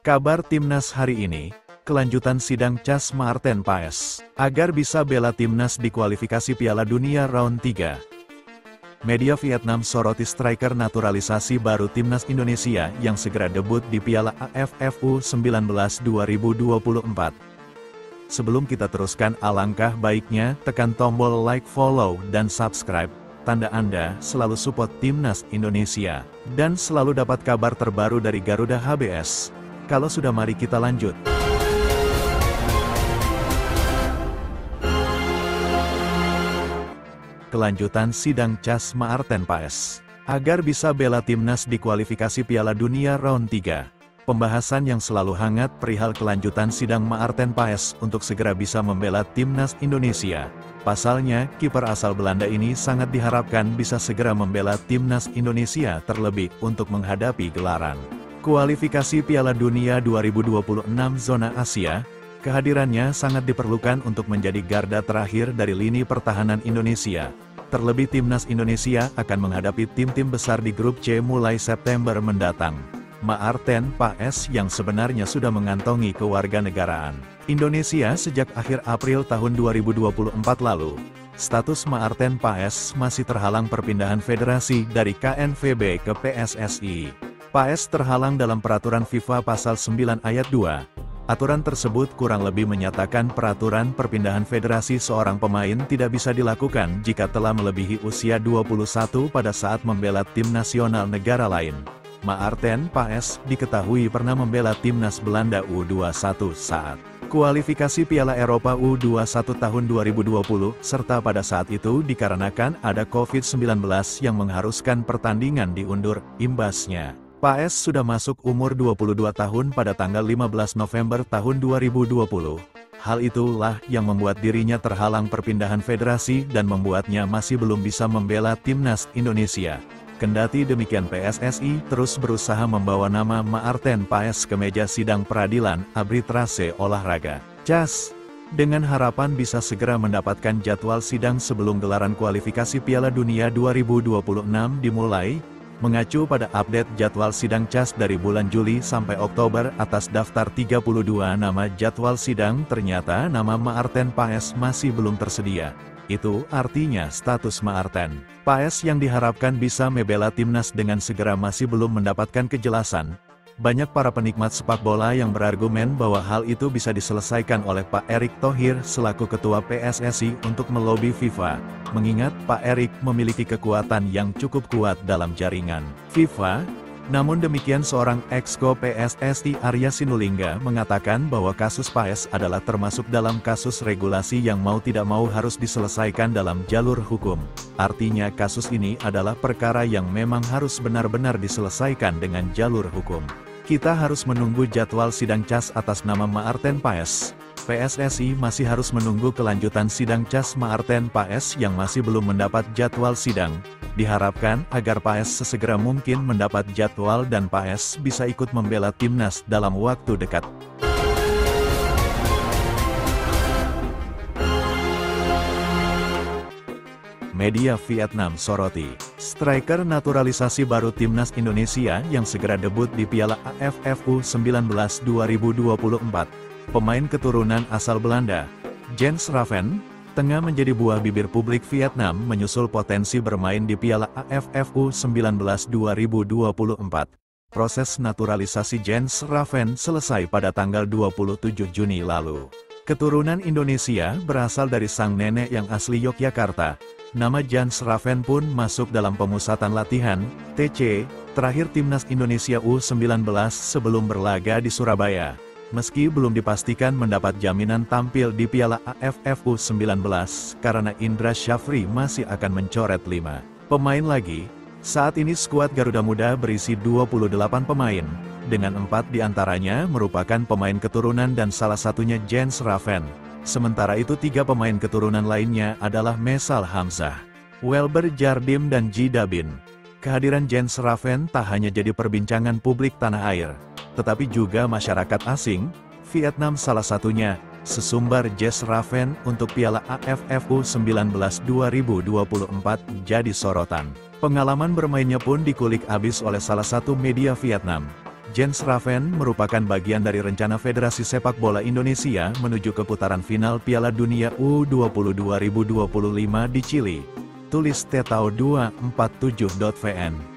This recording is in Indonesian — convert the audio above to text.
Kabar Timnas hari ini, kelanjutan sidang Cas Maarten Paes, agar bisa bela Timnas di kualifikasi Piala Dunia Round 3. Media Vietnam soroti striker naturalisasi baru Timnas Indonesia yang segera debut di Piala AFF U19 2024. Sebelum kita teruskan, alangkah baiknya tekan tombol like, follow, dan subscribe, tanda Anda selalu support Timnas Indonesia, dan selalu dapat kabar terbaru dari Garuda HBS. Kalau sudah, mari kita lanjut. Kelanjutan sidang Cas Maarten Paes, agar bisa bela Timnas di kualifikasi Piala Dunia Round 3. Pembahasan yang selalu hangat perihal kelanjutan sidang Maarten Paes untuk segera bisa membela Timnas Indonesia. Pasalnya, kiper asal Belanda ini sangat diharapkan bisa segera membela Timnas Indonesia terlebih untuk menghadapi gelaran kualifikasi Piala Dunia 2026 zona Asia. Kehadirannya sangat diperlukan untuk menjadi garda terakhir dari lini pertahanan Indonesia. Terlebih Timnas Indonesia akan menghadapi tim-tim besar di grup C mulai September mendatang. Maarten Paes yang sebenarnya sudah mengantongi kewarganegaraan Indonesia sejak akhir April tahun 2024 lalu. Status Maarten Paes masih terhalang perpindahan federasi dari KNVB ke PSSI. Paes terhalang dalam peraturan FIFA pasal 9 ayat 2. Aturan tersebut kurang lebih menyatakan peraturan perpindahan federasi seorang pemain tidak bisa dilakukan jika telah melebihi usia 21 pada saat membela tim nasional negara lain. Maarten Paes diketahui pernah membela Timnas Belanda U21 saat kualifikasi Piala Eropa U21 tahun 2020, serta pada saat itu dikarenakan ada COVID-19 yang mengharuskan pertandingan diundur. Imbasnya, Paes sudah masuk umur 22 tahun pada tanggal 15 November tahun 2020. Hal itulah yang membuat dirinya terhalang perpindahan federasi dan membuatnya masih belum bisa membela Timnas Indonesia. Kendati demikian, PSSI terus berusaha membawa nama Maarten Paes ke meja sidang peradilan arbitrase olahraga (CAS) dengan harapan bisa segera mendapatkan jadwal sidang sebelum gelaran kualifikasi Piala Dunia 2026 dimulai. Mengacu pada update jadwal sidang CAS dari bulan Juli sampai Oktober atas daftar 32 nama jadwal sidang, ternyata nama Maarten Paes masih belum tersedia. Itu artinya status Maarten Paes yang diharapkan bisa membela Timnas dengan segera masih belum mendapatkan kejelasan. Banyak para penikmat sepak bola yang berargumen bahwa hal itu bisa diselesaikan oleh Pak Erick Thohir selaku Ketua PSSI untuk melobi FIFA, mengingat Pak Erick memiliki kekuatan yang cukup kuat dalam jaringan FIFA. Namun demikian, seorang exco PSSI Arya Sinulinga mengatakan bahwa kasus Paes adalah termasuk dalam kasus regulasi yang mau tidak mau harus diselesaikan dalam jalur hukum. Artinya kasus ini adalah perkara yang memang harus benar-benar diselesaikan dengan jalur hukum. Kita harus menunggu jadwal sidang CAS atas nama Maarten Paes. PSSI masih harus menunggu kelanjutan sidang CAS Maarten Paes yang masih belum mendapat jadwal sidang. Diharapkan agar Paes sesegera mungkin mendapat jadwal dan Paes bisa ikut membela Timnas dalam waktu dekat. Media Vietnam soroti striker naturalisasi baru Timnas Indonesia yang segera debut di Piala AFF U19 2024. Pemain keturunan asal Belanda, Jens Raven, tengah menjadi buah bibir publik Vietnam menyusul potensi bermain di Piala AFF U19 2024. Proses naturalisasi Jens Raven selesai pada tanggal 27 Juni lalu. Keturunan Indonesia berasal dari sang nenek yang asli Yogyakarta. Nama Jens Raven pun masuk dalam pemusatan latihan (TC) terakhir Timnas Indonesia U19 sebelum berlaga di Surabaya. Meski belum dipastikan mendapat jaminan tampil di Piala AFF U19 karena Indra Syafri masih akan mencoret 5 pemain lagi. Saat ini skuad Garuda Muda berisi 28 pemain, dengan 4 diantaranya merupakan pemain keturunan dan salah satunya Jens Raven. Sementara itu 3 pemain keturunan lainnya adalah Mesal Hamzah, Welber Jardim dan Ji Dabin. Kehadiran Jens Raven tak hanya jadi perbincangan publik tanah air, tetapi juga masyarakat asing. Vietnam salah satunya, sesumbar Jens Raven untuk Piala AFF U19 2024 jadi sorotan. Pengalaman bermainnya pun dikulik abis oleh salah satu media Vietnam. Jens Raven merupakan bagian dari rencana Federasi Sepak Bola Indonesia menuju ke putaran final Piala Dunia U20 2025 di Chili. Tulis Tetao247.vn.